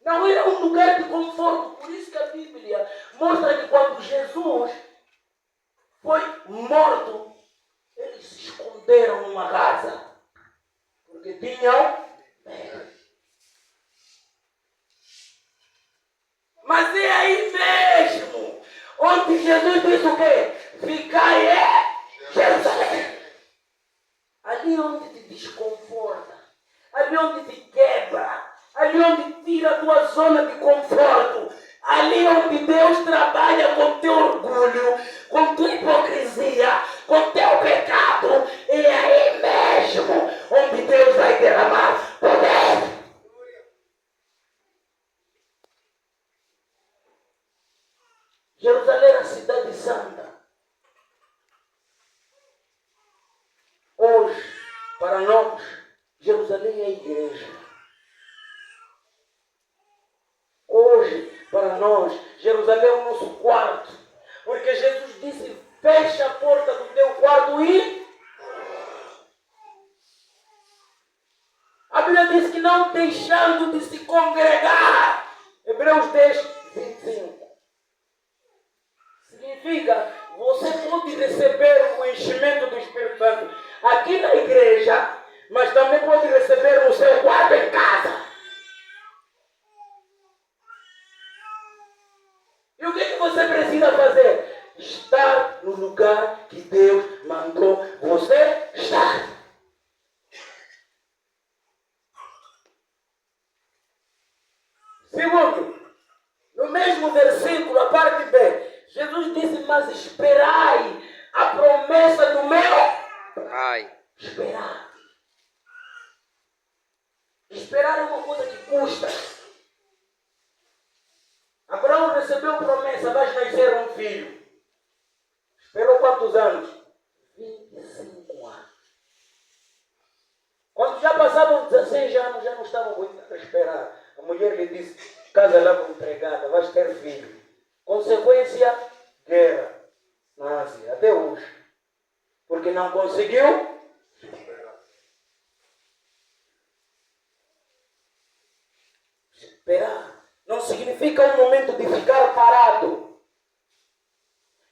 Não era um lugar de conforto. Por isso que a Bíblia mostra que quando Jesus foi morto, eles se esconderam numa casa. Porque tinham medo. Mas é aí mesmo onde Jesus disse o quê? Ficai Jerusalém. Ali onde te desconforta, ali onde te quebra, ali onde tira a tua zona de conforto, ali onde Deus trabalha com teu orgulho, com tua hipocrisia, com teu pecado, é aí mesmo onde Deus vai derramar poder. Jerusalém era a cidade santa. Hoje, para nós, Jerusalém é a igreja. Hoje, para nós, Jerusalém é o nosso quarto. Porque Jesus disse, fecha a porta do teu quarto e... A Bíblia diz que não deixando de se congregar. Hebreus 10, 25. Significa, você pode receber o enchimento do Espírito Santo aqui na igreja, mas também pode receber no seu quarto em casa. E o que você precisa fazer? Estar no lugar que Deus mandou você estar. Segundo, no mesmo versículo, a parte B, Jesus disse, mas esperai a promessa do meu Pai. Esperar. Esperar é uma coisa que custa. Abraão recebeu promessa, vai nascer um filho. Esperou quantos anos? 25 anos. Quando já passavam 16 anos, já não estavam muito a esperar. A mulher lhe disse, casa lá com empregada, vais ter filho. Consequência, guerra na Ásia, até hoje. Porque não conseguiu esperar. Não significa um momento de ficar parado.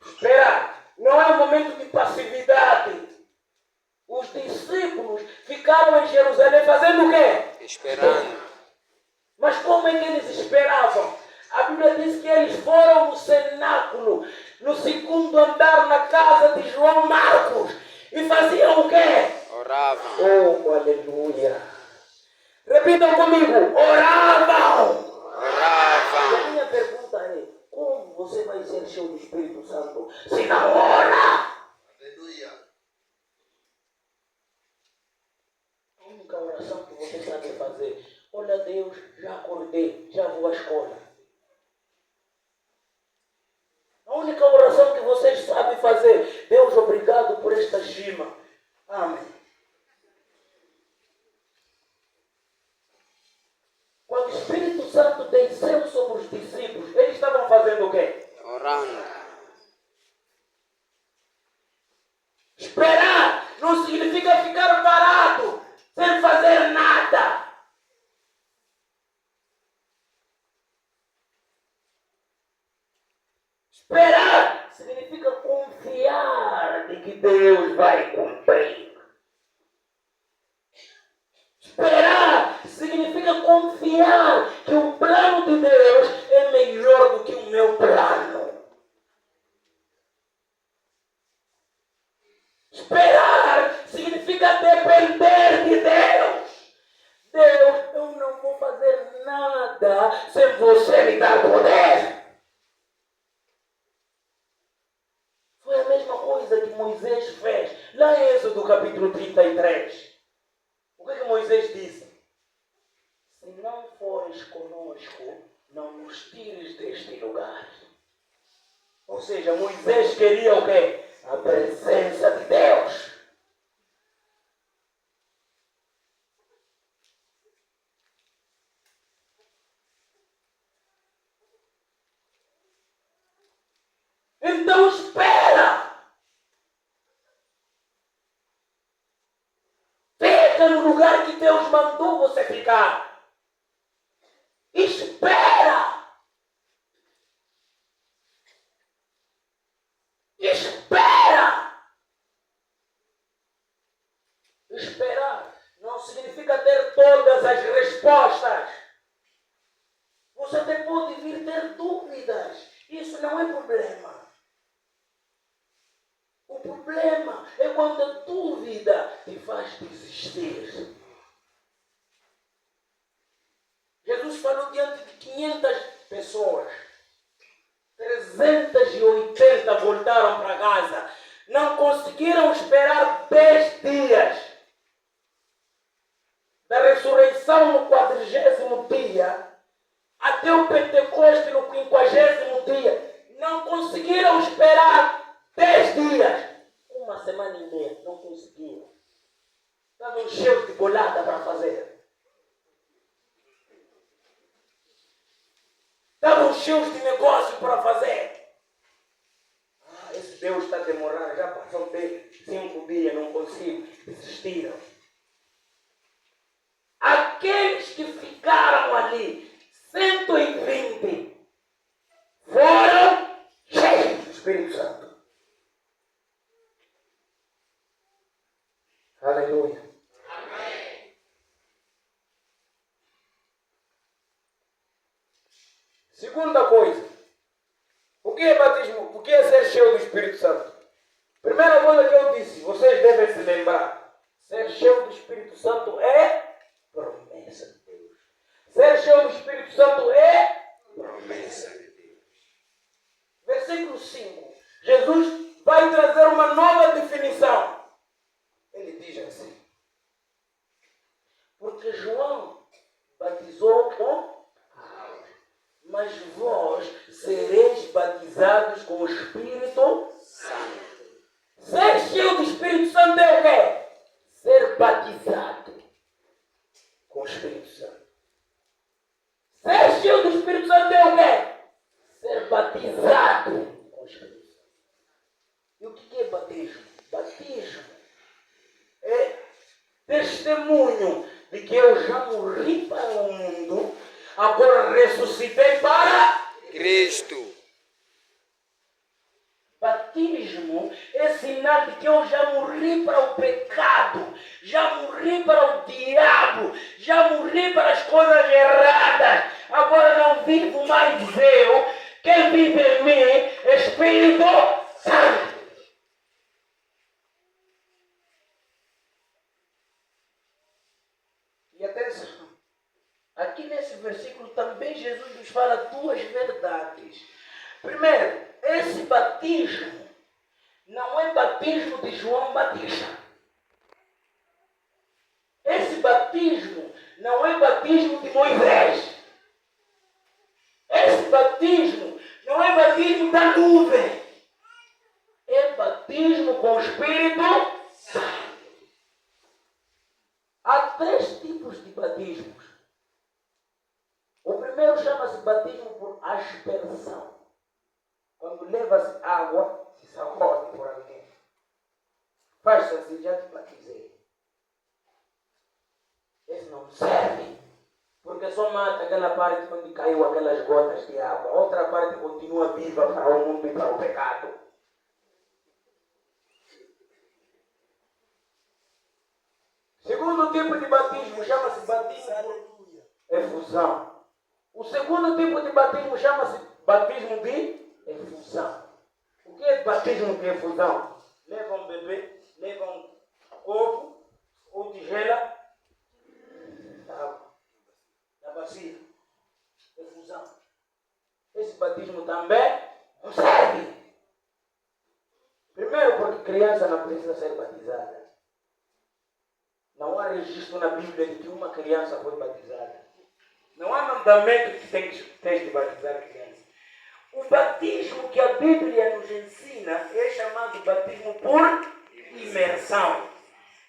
Esperar não é um momento de passividade. Os discípulos ficaram em Jerusalém fazendo o quê? Esperando. Mas como é que eles esperavam? A Bíblia diz que eles foram no cenáculo, no segundo andar na casa de João Marcos. E faziam o quê? Oravam. Oh, aleluia. Repitam comigo. Oravam. Oravam. E a minha pergunta é, como você vai ser cheio do Espírito Santo se não ora? Aleluia. A única oração que você sabe fazer, olha Deus, já acordei, já vou à escola. A única oração que vocês sabem fazer, Deus, obrigado por esta chima. Amém. Quando o Espírito Santo desceu sobre os discípulos, eles estavam fazendo o quê? Orando. Esperar não significa ficar parado, sem fazer nada. Esperar significa confiar de que Deus vai cumprir. Esperar significa confiar que o plano de Deus é melhor do que o meu plano. Esperar significa depender de Deus. Deus, eu não vou fazer nada sem você me dar poder. Foi a mesma coisa que Moisés fez lá em Êxodo capítulo 33. O que Moisés disse? Se não fores conosco, não nos tires deste lugar. Ou seja, Moisés queria o quê? A presença de Deus. Então espera. Fica no lugar que Deus mandou você ficar. Isso espera. Espera. Esperar não significa ter todas as respostas. Você até pode vir ter dúvidas. Isso não é problema. O problema é quando a dúvida te faz desistir. Jesus falou diante de 500 pessoas. 380 voltaram para casa. Não conseguiram esperar 10 dias. Da ressurreição no 40º dia até o Pentecoste no 50º dia. Não conseguiram esperar 10 dias. Uma semana e meia. Não conseguiram. Estavam cheios de bolada para fazer. Estavam cheios de negócio para fazer. Esse Deus está demorando. Já passou 5 dias. Não consigo. Desistiram. Aqueles que ficaram ali, 120, foram cheios do Espírito Santo. Aleluia. Amém. Segunda coisa. O que é batismo? O que é ser cheio do Espírito Santo? Primeira coisa que eu disse, vocês devem se lembrar. Ser cheio do Espírito Santo é promessa de Deus. Ser cheio do Espírito Santo é promessa de Deus. Versículo 5. Jesus vai trazer uma nova definição. Ele diz assim: porque João batizou com água, mas vós sereis batizados com o Espírito Santo. Ser cheio do Espírito Santo é o quê? Ser batizado com o Espírito Santo. Ser cheio do Espírito Santo é o quê? Ser batizado com o Espírito Santo. E o que é batismo? Batismo é testemunho de que eu já morri para o mundo, agora ressuscitei para Cristo. Batismo é sinal de que eu já morri para o pecado, já morri para o diabo, já morri para as coisas erradas. Agora não vivo mais eu, quem vive em mim é Espírito Santo. E atenção, aqui nesse versículo também Jesus nos fala duas verdades. Primeiro, esse batismo não é batismo de João Batista. Esse batismo não é batismo de Moisés. Esse batismo não é batismo da nuvem. É batismo com o Espírito Santo. Há 3 tipos de batismos. O primeiro chama-se batismo por aspersão. Quando leva-se água, se sacode por alguém. Faz-se assim, já te batizei. Esse não serve. Porque só mata aquela parte onde caiu aquelas gotas de água. A outra parte continua viva para o mundo e para o pecado. Segundo tipo de batismo chama-se batismo por efusão. O segundo tipo de batismo chama-se batismo de efusão. O que é batismo de efusão? Leva um bebê, leva um copo ou tigela na bacia. Efusão. Esse batismo também não serve. Primeiro porque criança não precisa ser batizada. Não há registro na Bíblia de que uma criança foi batizada. Não há mandamento que tens de batizar a criança. O batismo que a Bíblia nos ensina é chamado batismo por imersão.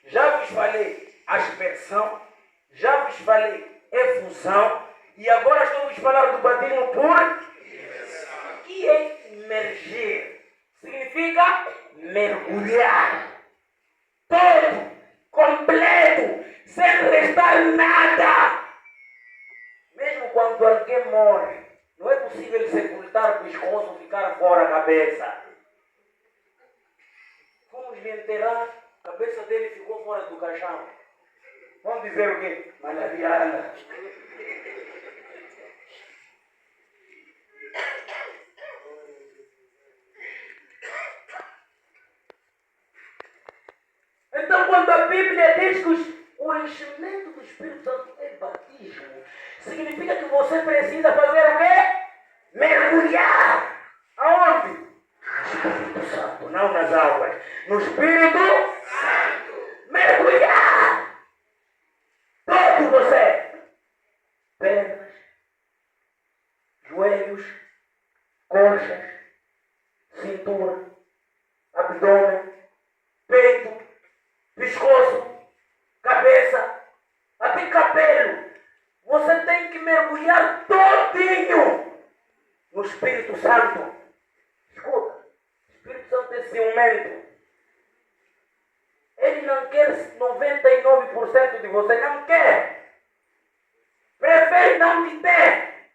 Já vos falei aspersão, já vos falei efusão, e agora estou a falar do batismo por imersão. O que é imergir? Significa mergulhar. Todo, completo, sem restar nada. Mesmo quando alguém morre, fora a cabeça. Fomos lhe enterrar, a cabeça dele ficou fora do caixão. Vamos dizer o quê? Malariana. Então, quando a Bíblia diz que o enchimento do Espírito Santo é batismo, significa que você precisa fazer o quê? Mergulhar. Aonde? No Espírito Santo, não nas águas. No Espírito Santo. Mergulhar. Todo você. Pernas, joelhos, coxas, cintura, abdômen, peito, pescoço, cabeça, até cabelo. Você tem que mergulhar todinho no Espírito Santo. Escuta, o Espírito Santo é ciumento. Ele não quer 99% de você, não quer. Prefere não te ter.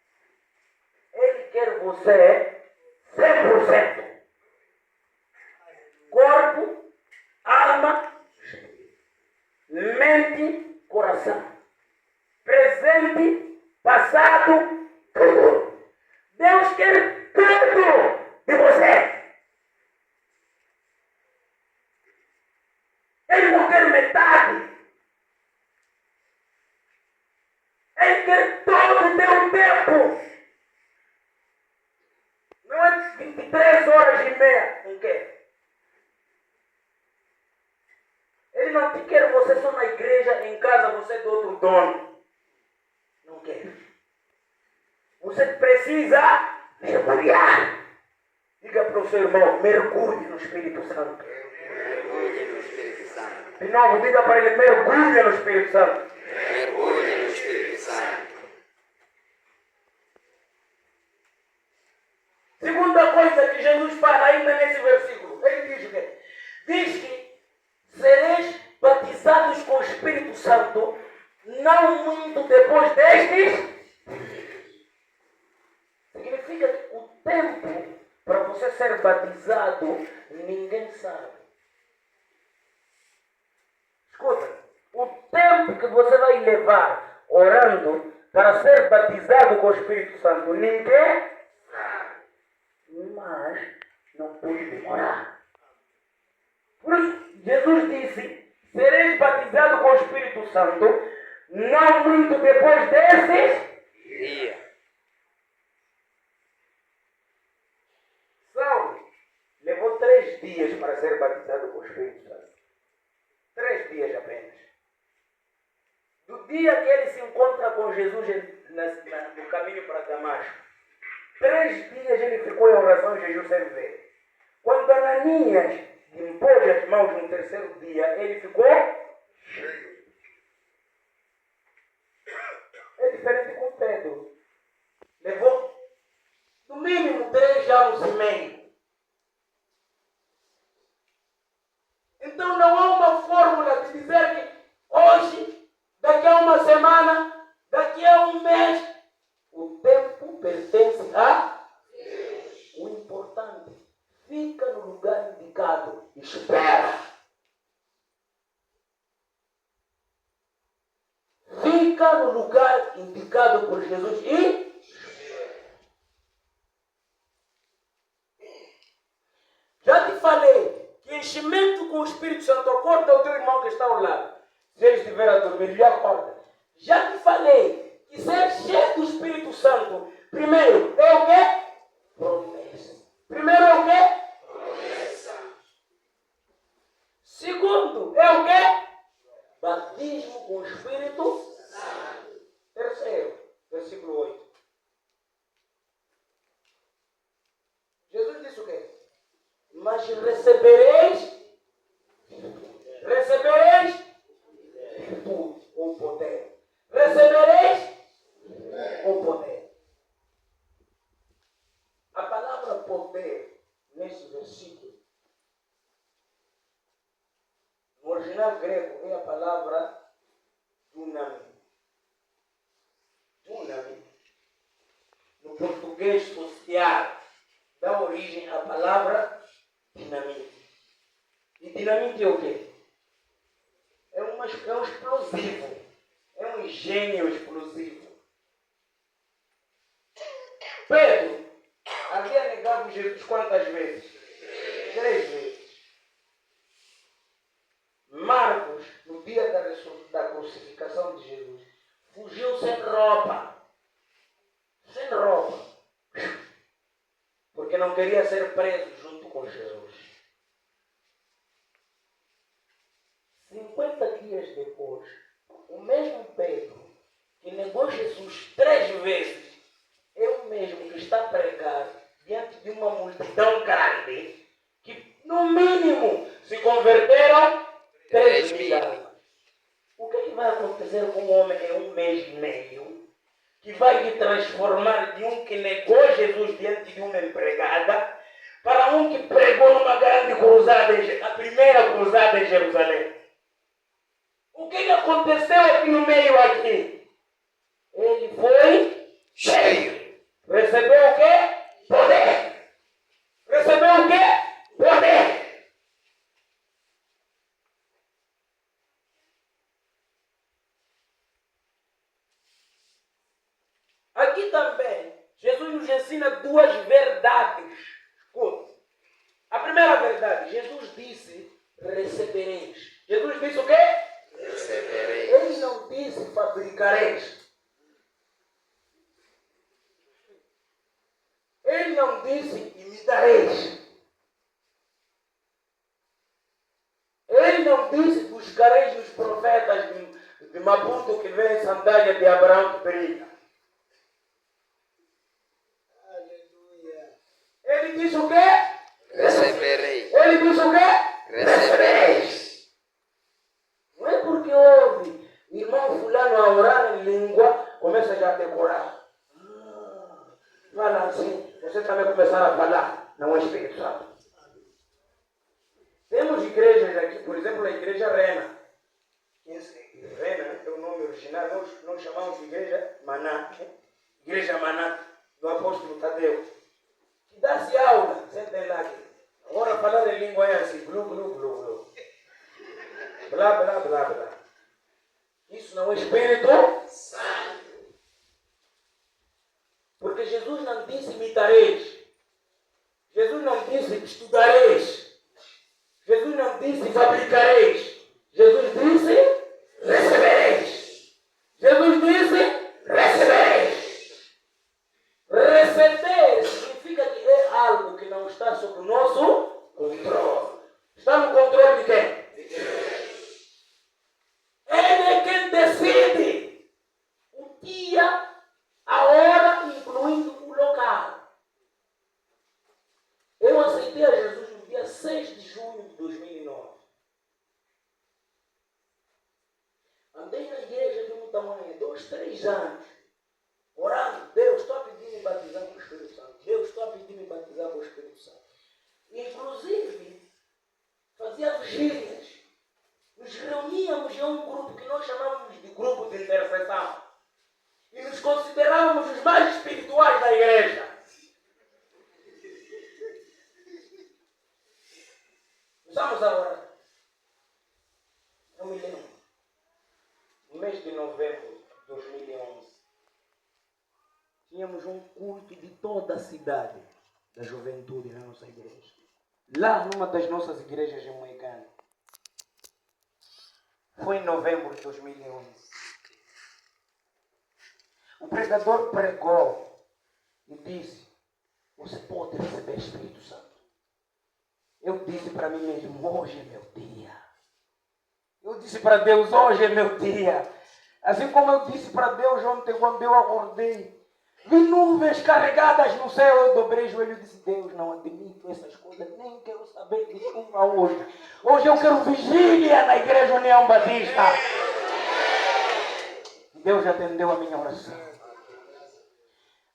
Ele quer você 100%. Corpo, alma, mente, coração. Presente, passado, tudo. Deus quer tudo de você. Ele não quer metade. Ele quer todo o teu tempo. Não é 23 horas e meia. Não quer. Ele não te quer você só na igreja, em casa você é do outro dono. Não quer. Você precisa mergulhar. Diga para o seu irmão, mergulhe no Espírito Santo. Mergulhe no Espírito Santo. De novo, diga para ele, mergulhe no Espírito Santo. Mergulhe no Espírito Santo. Segunda coisa que Jesus fala ainda nesse versículo, ele diz o quê? Diz que sereis batizados com o Espírito Santo, não muito depois destes. Significa que o tempo para você ser batizado, ninguém sabe. Escuta, o tempo que você vai levar orando para ser batizado com o Espírito Santo, ninguém sabe. Mas não pode demorar. Por isso, Jesus disse, sereis batizados com o Espírito Santo, não muito depois desses Dia. Saulo levou 3 dias para ser batizado com o Espírito Santo. 3 dias apenas. Do dia que ele se encontra com Jesus no caminho para Damasco, 3 dias ele ficou em oração e jejum sem ver. Quando Ananias impôs as mãos no 3º dia, ele ficou cheio. É diferente com Pedro. Levou no mínimo 3 anos e meio. Então não há uma fórmula de dizer que hoje, daqui a uma semana, daqui a um mês, o tempo pertence a Deus. O importante, fica no lugar indicado e espera. Fica no lugar indicado por Jesus e já te falei que enchimento com o Espírito Santo, acorda o teu irmão que está ao lado. Se ele estiver a dormir, ele acorda. Já te falei que ser cheio do Espírito Santo, primeiro é o quê? Promessa. Primeiro é o quê? Promessa. Segundo é o quê? Batismo com o Espírito Santo. Terceiro, versículo 8. Jesus disse o quê? Mas recebereis virtude ou poder. Recebereis o poder. A palavra poder, nesse versículo, no original grego, é a palavra dunami. Dunami. No português social, dá origem origem à palavra dinamite. E dinamite é o quê? É um explosivo. É um engenho explosivo. Pedro havia negado Jesus quantas vezes? 3 vezes. Marcos, no dia da crucificação de Jesus, fugiu sem roupa. Sem roupa. Porque não queria ser preso junto com Jesus. 50 dias depois, o mesmo Pedro, que negou Jesus 3 vezes, é o mesmo que está a pregar diante de uma multidão grande, que no mínimo se converteram 3 mil. O que vai acontecer com o homem em 1 mês e meio, que vai lhe transformar de um que negou Jesus diante de uma empregada, para um que pregou numa grande cruzada, a primeira cruzada em Jerusalém? O que aconteceu aqui no meio aqui? Ele foi cheio. Recebeu o quê? Poder. Recebeu o quê? Poder. Aqui também, Jesus nos ensina 2 verdades. Escuta. A primeira verdade, Jesus disse, recebereis. Jesus disse o quê? Recebereis. Ele não disse, fabricareis. Ele não disse, imitareis. Ele não disse, buscareis nos profetas de Maputo que vem sandália de Abraão que brilha. Ele disse o quê? Recebereis. Ele disse o quê? Recebereis. Não é porque ouve irmão fulano a orar em língua, começa já a decorar. Fala assim, você também começar a falar, não é Espírito Santo. Temos igrejas aqui, por exemplo, a igreja Rena. Rena é o nome original, nós chamamos de igreja Maná. Igreja Maná, do apóstolo Tadeu. Que dá-se aula, sentem lá aqui. Agora falar em língua é assim, glu, glu, glu, glu. Blá, blá, blá, blá. Isso não é Espírito Santo. Porque Jesus não disse imitareis. Jesus não disse estudareis. Jesus não disse fabricareis. Jesus disse recebereis. Jesus disse recebereis. Receber significa que é algo que não está sob o nosso controle. Está no controle de quem? De Deus. Ele é quem decide o dia, a hora, incluindo o local. Eu aceitei a Jesus no dia 6 de junho de 2009. Andei na igreja de um tamanho, 2, 3 anos, orando. Deus, estou a pedir me batizar com o Espírito Santo. Deus, estou a pedir me batizar com o Espírito Santo. Inclusive, fazia vigílias. Nos reuníamos em um grupo que nós chamávamos de grupo de intercessão. E nos considerávamos os mais espirituais da igreja. Usamos a orar. Eu me lembro. No mês de novembro de 2011, tínhamos um culto de toda a cidade, da juventude na nossa igreja. Lá numa das nossas igrejas em Moicano. Foi em novembro de 2011. O pregador pregou e disse, você pode receber Espírito Santo. Eu disse para mim mesmo, hoje é meu dia. Eu disse para Deus, hoje é meu dia. Assim como eu disse para Deus ontem, quando eu acordei, vi nuvens carregadas no céu, eu dobrei o joelho e disse, Deus, não admito essas coisas, nem quero saber de chuva hoje. Hoje eu quero vigília na Igreja União Batista. Deus atendeu a minha oração.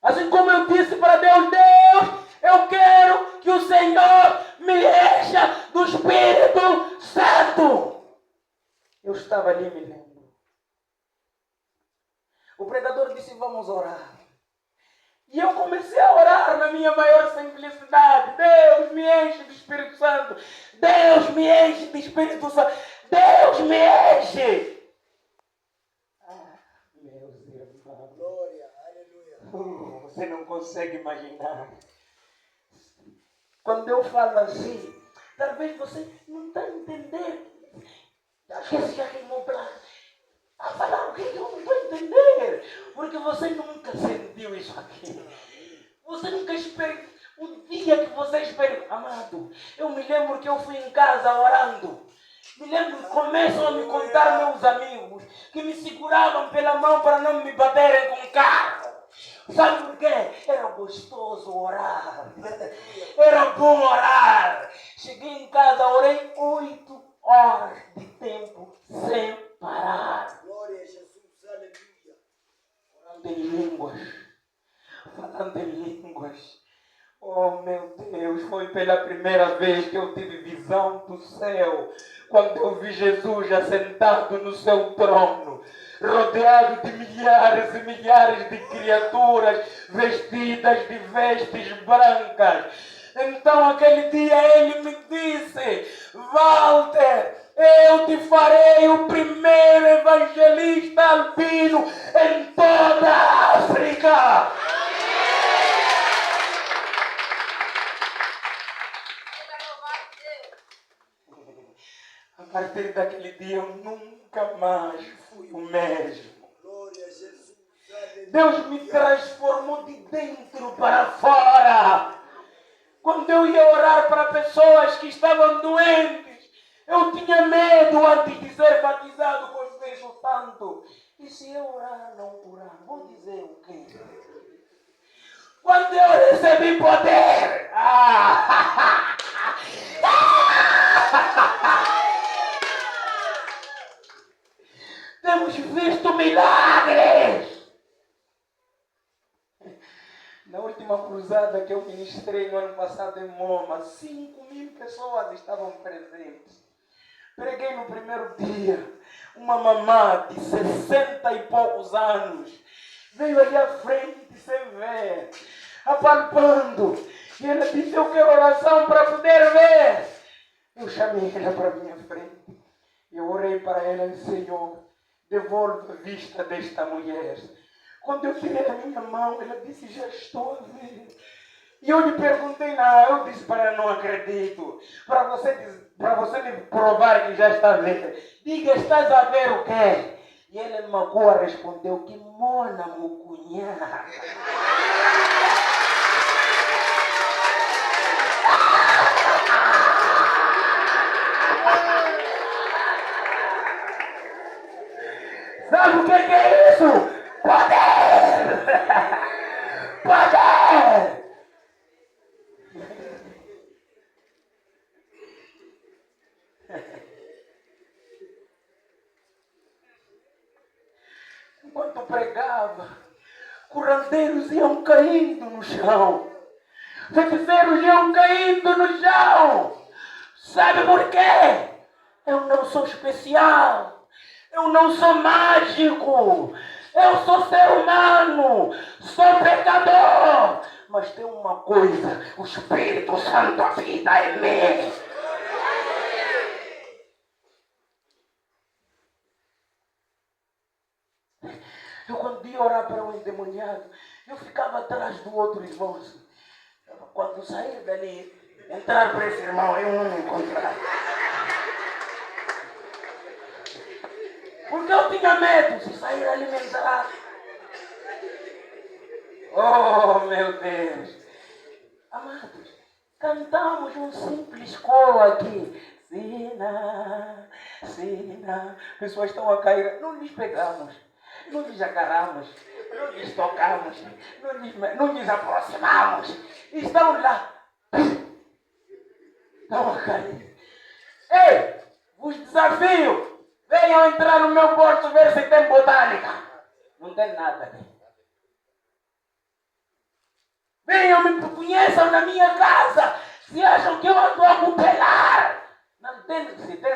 Assim como eu disse para Deus, Deus, eu quero que o Senhor me encha do Espírito Santo. Eu estava ali, me lembro. O pregador disse, vamos orar. E eu comecei a orar na minha maior simplicidade. Deus me enche do Espírito Santo. Deus me enche do Espírito Santo. Deus me enche. Meus irmãos. Glória, aleluia. Você não consegue imaginar. Quando eu falo assim, talvez você não está entendendo. Às vezes já queimou para falar o que eu não estou entendendo. Porque você nunca sentiu isso aqui. Você nunca experimentou. O dia que você experimentou. Amado, eu me lembro que eu fui em casa orando. Me lembro que começam a me contar meus amigos que me seguravam pela mão para não me baterem com o carro. Sabe por quê? Era gostoso orar. Era bom orar. Cheguei em casa, orei 8 horas de tempo sem parar. Glória a Jesus, aleluia. Falando em línguas. Falando em línguas. Oh meu Deus, foi pela primeira vez que eu tive visão do céu. Quando eu vi Jesus assentado no seu trono, rodeado de milhares e milhares de criaturas vestidas de vestes brancas. Então aquele dia ele me disse: Walter, eu te farei o primeiro evangelista albino em toda a África. A partir daquele dia eu nunca mais fui o mesmo. Glória a Jesus, aleluia. Deus me transformou de dentro para fora. Quando eu ia orar para pessoas que estavam doentes, eu tinha medo antes de ser batizado com o Espírito Santo. E se eu orar, não curar, vou dizer o quê? Quando eu recebi poder, temos visto milagres. Na última cruzada que eu ministrei no ano passado em Moma, 5.000 pessoas estavam presentes. Preguei no primeiro dia. Uma mamã de 60 e poucos anos veio ali à frente sem ver, apalpando. E ela disse: eu quero oração para poder ver. Eu chamei ela para a minha frente. Eu orei para ela e: Senhor, devolve a vista desta mulher. Quando eu tirei a minha mão, ela disse: já estou a ver. E eu lhe perguntei: não, eu disse para ela: não acredito. Para você me provar que já está a ver, diga: estás a ver o quê? E ela magoa respondeu: que mona mucunhá. Sabe o que é isso? Poder! Poder! Enquanto pregava, curandeiros iam caindo no chão. Feiticeiros iam caindo no chão. Sabe por quê? Eu não sou especial. Eu não sou mágico. Eu sou ser humano. Sou pecador. Mas tem uma coisa: o Espírito Santo habita em mim. Eu, quando ia orar para um endemoniado, eu ficava atrás do outro irmão. Assim. Quando sair dali, entrar para esse irmão, eu não me encontrar. Porque eu tinha medo se sair alimentar. Oh, meu Deus. Amados, cantamos um simples coro aqui. Sina, Sina. Pessoas estão a cair. Não lhes pegamos. Não lhes agarramos. Não lhes tocamos. Não lhes aproximamos. Estão lá. Estão a cair. Ei, vos desafio. Venham entrar no meu bolso ver se tem botânica. Não tem nada aqui. Venham, me conheçam na minha casa. Se acham que eu ando a cupelar. Não tem, se tem